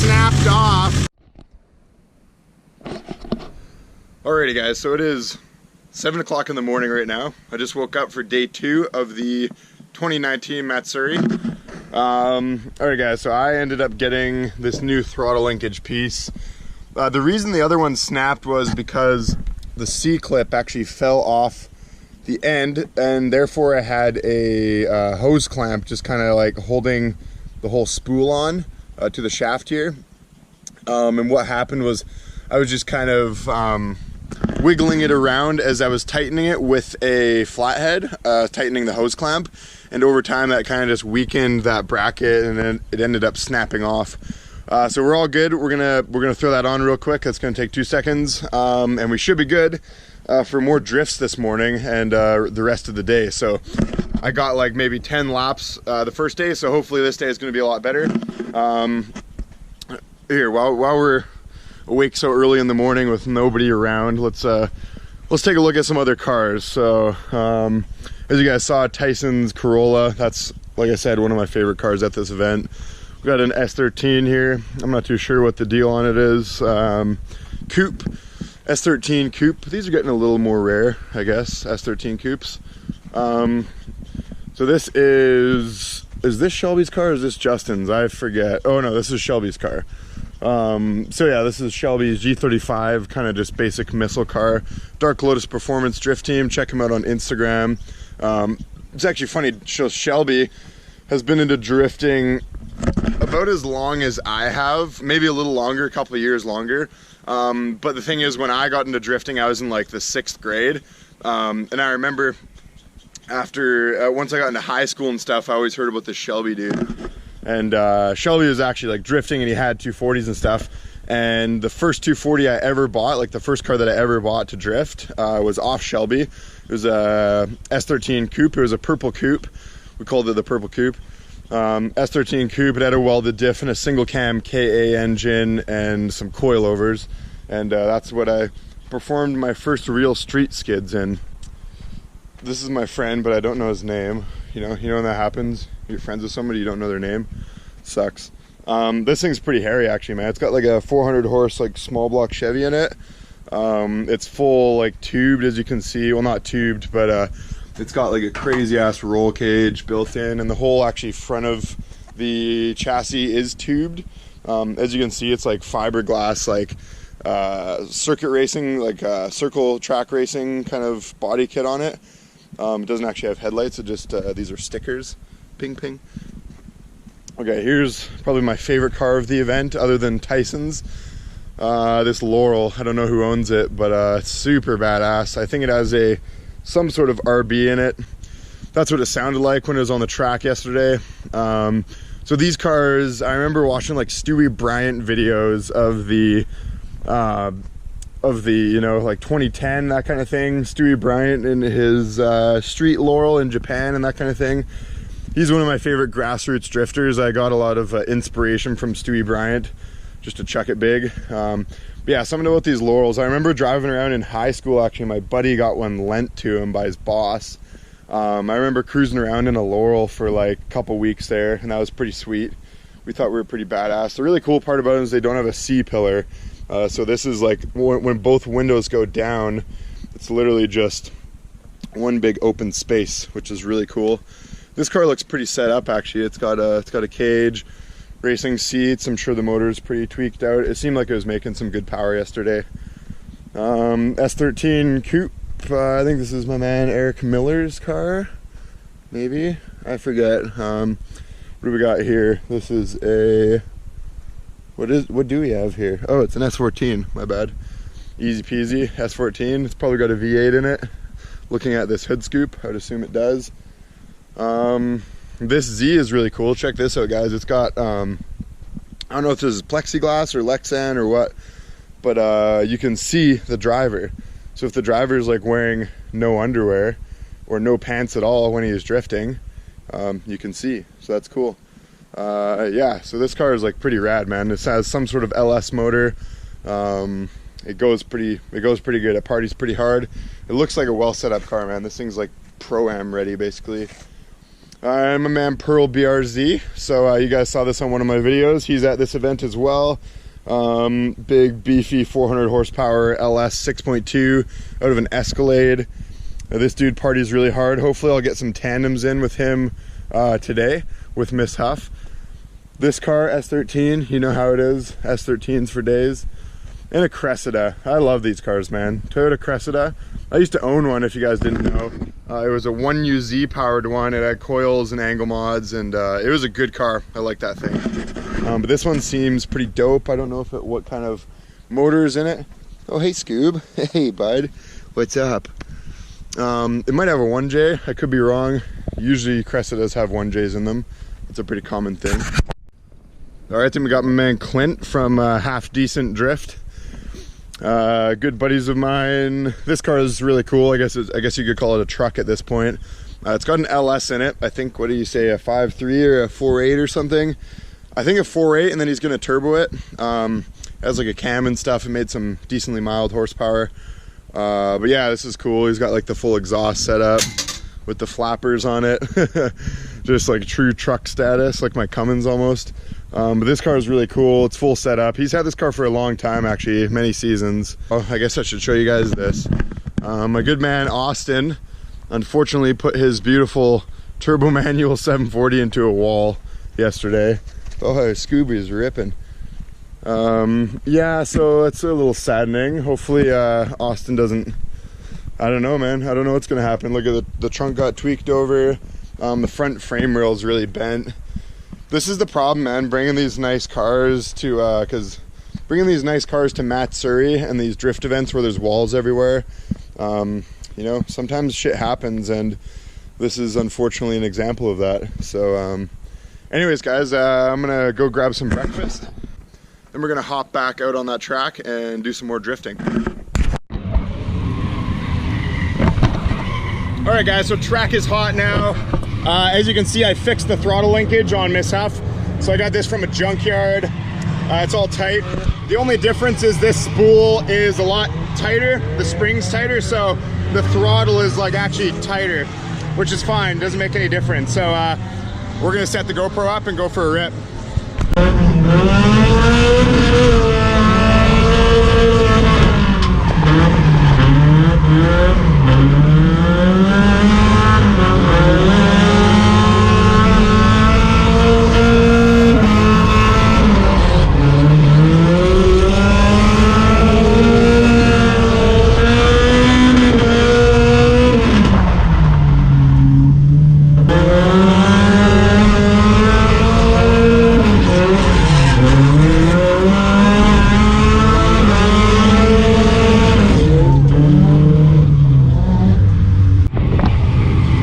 snapped off. Alrighty guys, so it is 7 o'clock in the morning right now. I just woke up for day 2 of the 2019 Matsuri. Alright guys, so I ended up getting this new throttle linkage piece. The reason the other one snapped was because the C-clip actually fell off the end, and therefore I had a hose clamp just kind of like holding the whole spool on to the shaft here. And what happened was I was just kind of wiggling it around as I was tightening it with a flathead, tightening the hose clamp, and over time that kind of just weakened that bracket, and then it ended up snapping off. So we're all good. We're gonna throw that on real quick. That's gonna take 2 seconds, and we should be good for more drifts this morning and the rest of the day. So I got like maybe 10 laps the first day, so hopefully this day is gonna be a lot better. Here, while we're awake so early in the morning with nobody around, let's take a look at some other cars. So as you guys saw, Tyson's Corolla, that's, like I said, one of my favorite cars at this event. We've got an S13 here. I'm not too sure what the deal on it is. Coupe, S13 Coupe. These are getting a little more rare, I guess, S13 Coupes. So this is this Shelby's car or is this Justin's? I forget. Oh no, this is Shelby's car. So yeah, this is Shelby's G35, kind of just basic missile car. Dark Lotus Performance Drift Team. Check him out on Instagram. It's actually funny, Shelby has been into drifting about as long as I have, maybe a little longer, a couple of years longer. But the thing is, when I got into drifting, I was in like the 6th grade. And I remember after, once I got into high school and stuff, I always heard about this Shelby dude. And Shelby was actually like drifting, and he had 240s and stuff. And the first 240 I ever bought, like the first car that I ever bought to drift, was off Shelby. It was a S13 Coupe. It was a purple coupe. We called it the purple coupe. S13 Coupe. It had a welded diff and a single cam KA engine and some coilovers. And that's what I performed my first real street skids in. This is my friend, but I don't know his name. You know when that happens? You're friends with somebody, you don't know their name. Sucks. This thing's pretty hairy actually, man. It's got like a 400 horse like small block Chevy in it. It's full like tubed, as you can see. Well, not tubed, but it's got like a crazy ass roll cage built in, and the whole actually front of the chassis is tubed. As you can see, it's like fiberglass, like circuit racing, like circle track racing kind of body kit on it. It doesn't actually have headlights, it just these are stickers. Ping ping. Okay, here's probably my favorite car of the event other than Tyson's. This Laurel, I don't know who owns it, but it's super badass. I think it has some sort of RB in it. That's what it sounded like when it was on the track yesterday. So these cars, I remember watching like Stewie Bryant videos of the you know, like 2010, that kind of thing. Stewie Bryant and his street Laurel in Japan and that kind of thing. He's one of my favorite grassroots drifters. I got a lot of inspiration from Stewie Bryant, just to chuck it big. But yeah, something about these Laurels. I remember driving around in high school, actually, my buddy got one lent to him by his boss. I remember cruising around in a Laurel for like a couple weeks there, and that was pretty sweet. We thought we were pretty badass. The really cool part about them is they don't have a C-pillar. So this is like, when both windows go down, it's literally just one big open space, which is really cool. This car looks pretty set up actually. It's got a cage, racing seats. I'm sure the motor is pretty tweaked out. It seemed like it was making some good power yesterday. S13 Coupe. I think this is my man Eric Miller's car. Maybe, I forget. What do we got here? This is a, what do we have here? Oh, it's an S14. My bad. Easy peasy. S14. It's probably got a V8 in it. Looking at this hood scoop, I would assume it does. This Z is really cool. Check this out, guys. It's got I don't know if this is plexiglass or Lexan or what, but you can see the driver. So if the driver is like wearing no underwear or no pants at all when he is drifting, you can see. So that's cool. Yeah, so this car is like pretty rad, man. This has some sort of LS motor. It goes pretty good. It parties pretty hard. It looks like a well set up car, man. This thing's like Pro-Am ready, basically. I'm a man Pearl BRZ, so you guys saw this on one of my videos. He's at this event as well. Big beefy 400 horsepower LS 6.2 out of an Escalade. This dude parties really hard. Hopefully I'll get some tandems in with him today with Miss Huff. This car, S13, you know how it is, S13s for days. And a Cressida. I love these cars, man. Toyota Cressida. I used to own one, if you guys didn't know. It was a 1UZ powered one. It had coils and angle mods, and it was a good car. I like that thing. But this one seems pretty dope. I don't know what kind of motor is in it. Oh, hey, Scoob. Hey, bud. What's up? It might have a 1J. I could be wrong. Usually Cressidas have 1Js in them. It's a pretty common thing. All right, then we got my man Clint from Half Decent Drift. Good buddies of mine. This car is really cool. I guess you could call it a truck at this point. It's got an LS in it. I think, what do you say, a 5.3 or a 4.8 or something? I think a 4.8, and then he's gonna turbo it. It has like a cam and stuff. It made some decently mild horsepower. But yeah, this is cool. He's got like the full exhaust setup with the flappers on it. Just like true truck status, like my Cummins almost. But this car is really cool. It's full setup. He's had this car for a long time, actually, many seasons. Oh, I guess I should show you guys this. My good man Austin unfortunately put his beautiful turbo manual 740 into a wall yesterday. Oh, Scooby's ripping. Yeah, so it's a little saddening. Hopefully Austin doesn't, I don't know, man. I don't know what's gonna happen. Look at the trunk got tweaked over. The front frame rail is really bent. This is the problem, man, bringing these nice cars to, Matt Surrey and these drift events where there's walls everywhere. You know, sometimes shit happens, and this is unfortunately an example of that. So, anyways, guys, I'm gonna go grab some breakfast. Then we're gonna hop back out on that track and do some more drifting. All right, guys, so track is hot now. As you can see, I fixed the throttle linkage on Miss Huff. So I got this from a junkyard. It's all tight. The only difference is this spool is a lot tighter. The spring's tighter, so the throttle is like actually tighter, which is fine, doesn't make any difference. So we're gonna set the GoPro up and go for a rip.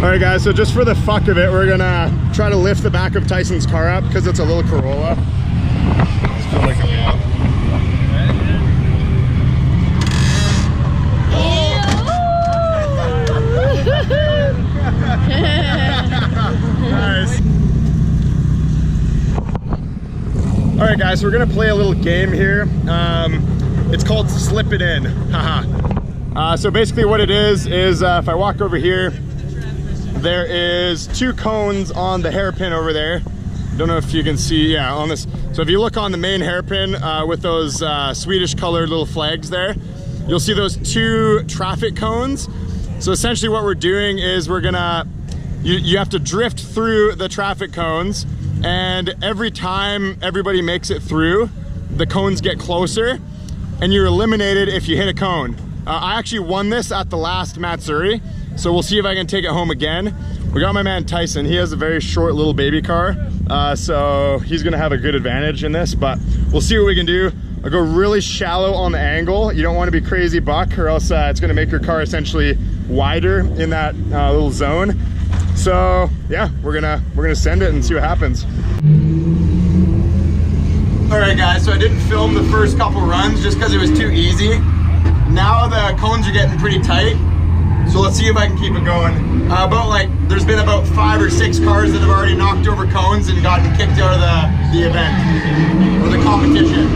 Alright guys, so just for the fuck of it, we're gonna try to lift the back of Tyson's car up because it's a little Corolla. Nice. Alright guys, so we're gonna play a little game here. It's called Slip It In. Haha. So basically what it is if I walk over here, there is 2 cones on the hairpin over there. Don't know if you can see, yeah, on this. So if you look on the main hairpin with those Swedish colored little flags there, you'll see those 2 traffic cones. So essentially what we're doing is we're gonna, you have to drift through the traffic cones, and every time everybody makes it through, the cones get closer, and you're eliminated if you hit a cone. I actually won this at the last Matsuri. So we'll see if I can take it home again. We got my man Tyson. He has a very short little baby car. So he's gonna have a good advantage in this, but we'll see what we can do. I'll go really shallow on the angle. You don't wanna be crazy buck, or else it's gonna make your car essentially wider in that little zone. So yeah, we're gonna send it and see what happens. All right guys, so I didn't film the first couple runs just because it was too easy. Now the cones are getting pretty tight. So let's see if I can keep it going. There's been about 5 or 6 cars that have already knocked over cones and gotten kicked out of the event, or the competition.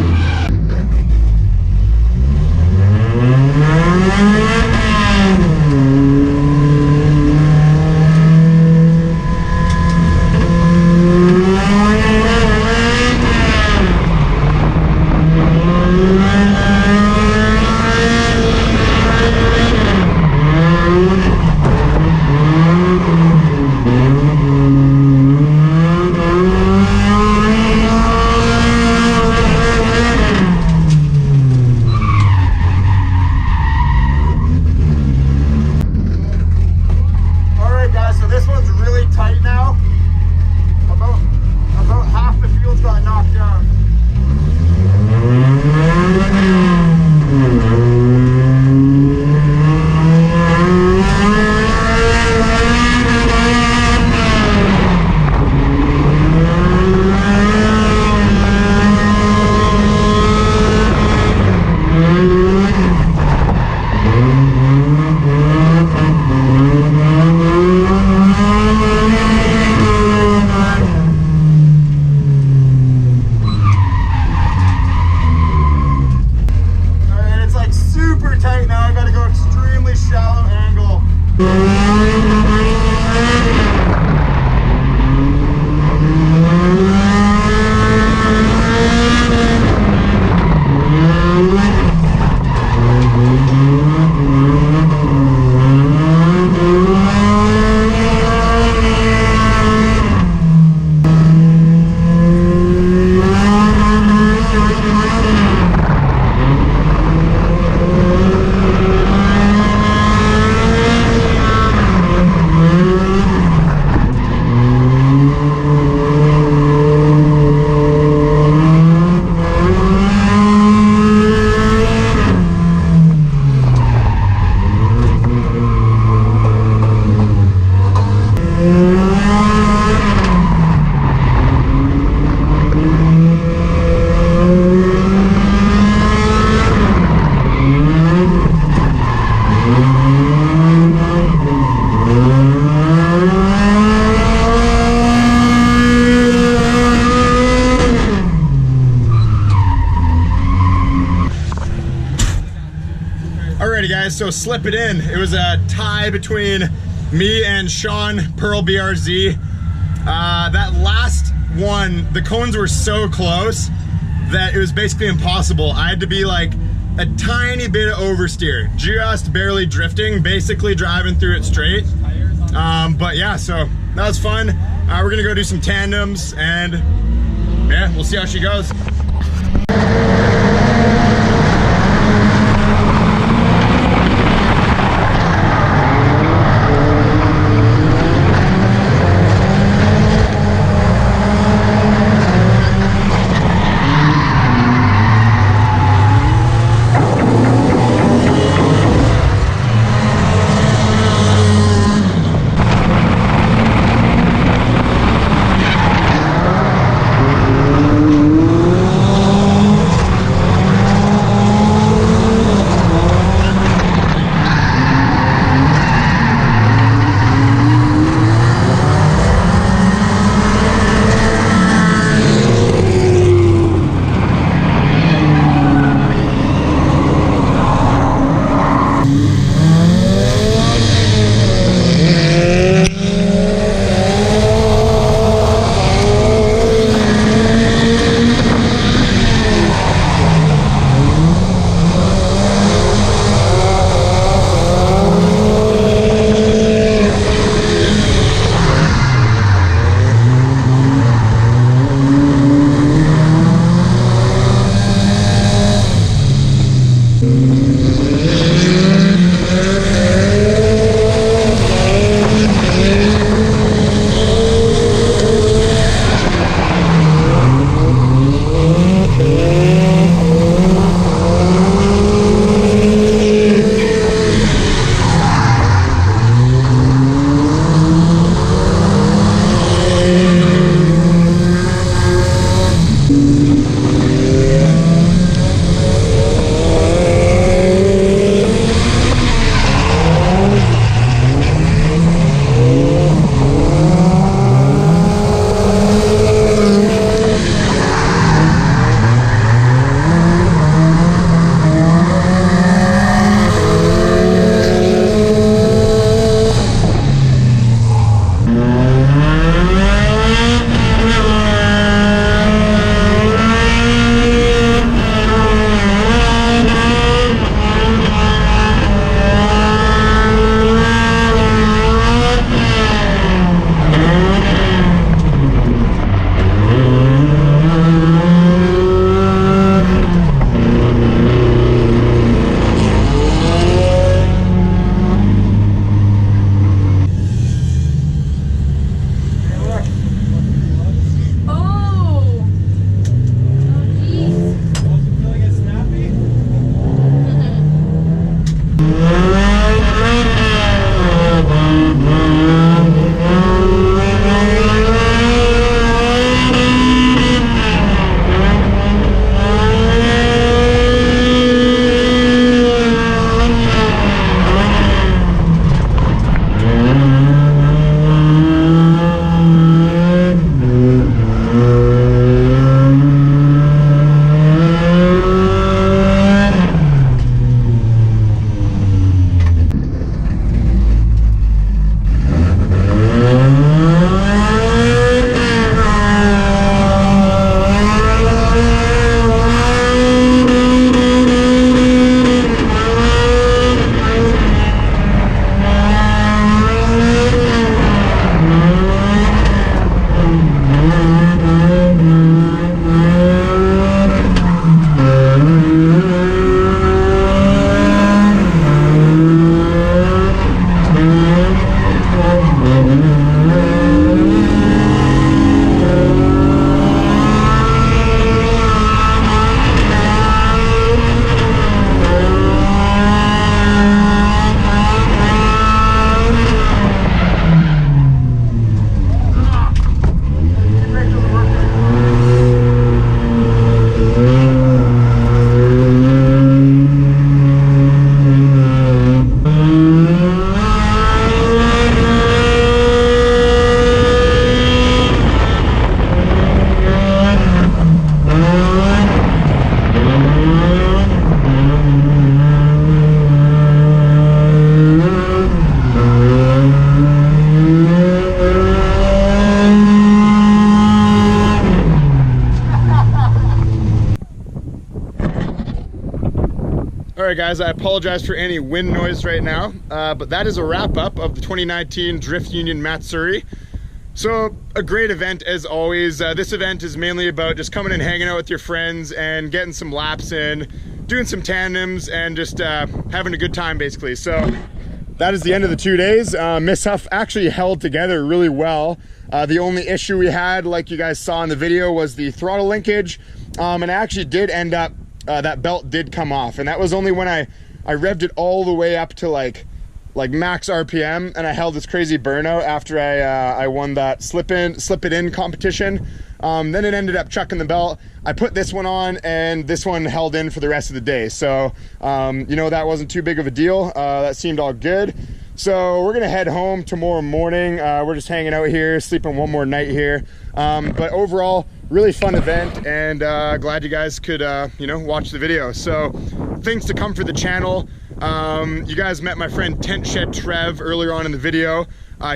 guys, so slip it in. It was a tie between me and Sean Pearl BRZ. That last one, the cones were so close that it was basically impossible. I had to be like a tiny bit of oversteer, just barely drifting, basically driving through it straight. But yeah, so that was fun. We're gonna go do some tandems, and yeah, we'll see how she goes. All right, guys, I apologize for any wind noise right now, but that is a wrap up of the 2019 Drift Union Matsuri. So a great event as always. This event is mainly about just coming and hanging out with your friends and getting some laps in, doing some tandems, and just having a good time basically. So that is the end of the 2 days. Miss Huff actually held together really well. The only issue we had, like you guys saw in the video, was the throttle linkage, and I actually did end up, that belt did come off, and that was only when I revved it all the way up to like max RPM, and I held this crazy burnout after I won that slip it in competition. Then it ended up chucking the belt. I put this one on, and this one held in for the rest of the day. So, you know, that wasn't too big of a deal. That seemed all good. So we're gonna head home tomorrow morning. We're just hanging out here, sleeping one more night here. But overall, really fun event, and glad you guys could, you know, watch the video. So things to come for the channel. You guys met my friend Tent Shed Trev earlier on in the video.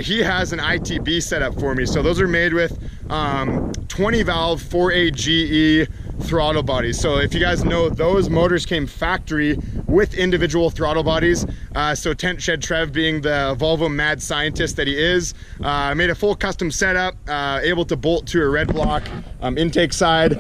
He has an ITB setup for me. So those are made with 20 valve 4AGE throttle bodies. So if you guys know, those motors came factory with individual throttle bodies. So Tent Shed Trev, being the Volvo mad scientist that he is, made a full custom setup, able to bolt to a red block intake side,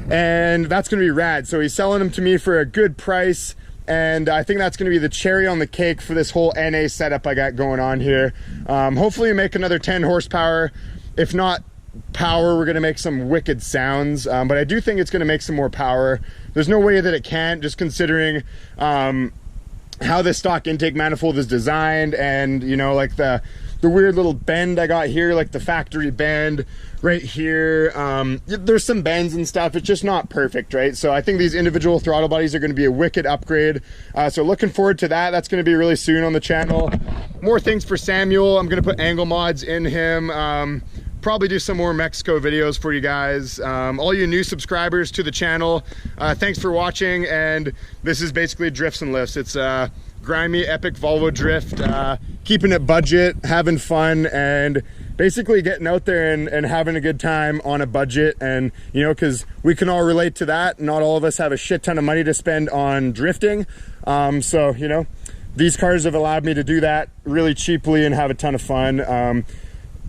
and that's gonna be rad. So he's selling them to me for a good price, and I think that's gonna be the cherry on the cake for this whole NA setup I got going on here. Hopefully make another 10 horsepower. If not power, we're gonna make some wicked sounds, but I do think it's gonna make some more power. There's no way that it can't, just considering how this stock intake manifold is designed, and you know, like the weird little bend I got here, like the factory bend right here. There's some bends and stuff. It's just not perfect, right? So I think these individual throttle bodies are going to be a wicked upgrade. So looking forward to that. That's going to be really soon on the channel. More things for Samuel. I'm going to put angle mods in him. Probably do some more Mexico videos for you guys. All you new subscribers to the channel, thanks for watching. And this is basically drifts and lifts. It's grimy, epic Volvo drift, keeping it budget, having fun, and basically getting out there and having a good time on a budget. And you know, because we can all relate to that. Not all of us have a shit ton of money to spend on drifting. So you know, these cars have allowed me to do that really cheaply and have a ton of fun.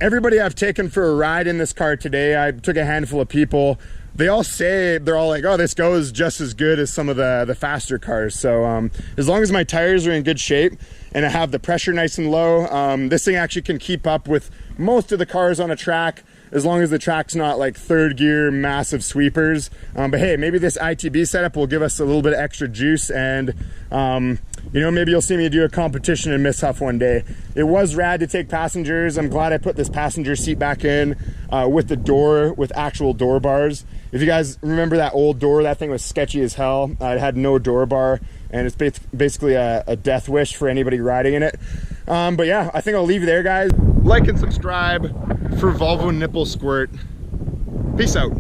Everybody I've taken for a ride in this car today, I took a handful of people. They all say, they're all like, oh, this goes just as good as some of the faster cars. So as long as my tires are in good shape and I have the pressure nice and low, this thing actually can keep up with most of the cars on a track, as long as the track's not like third gear massive sweepers. But hey, maybe this ITB setup will give us a little bit of extra juice, and you know, maybe you'll see me do a competition in Miss Huff one day. It was rad to take passengers. I'm glad I put this passenger seat back in with the door, with actual door bars. If you guys remember that old door, that thing was sketchy as hell. It had no door bar, and it's basically a death wish for anybody riding in it. But yeah, I think I'll leave you there, guys. Like and subscribe for Volvo Nipple Squirt. Peace out.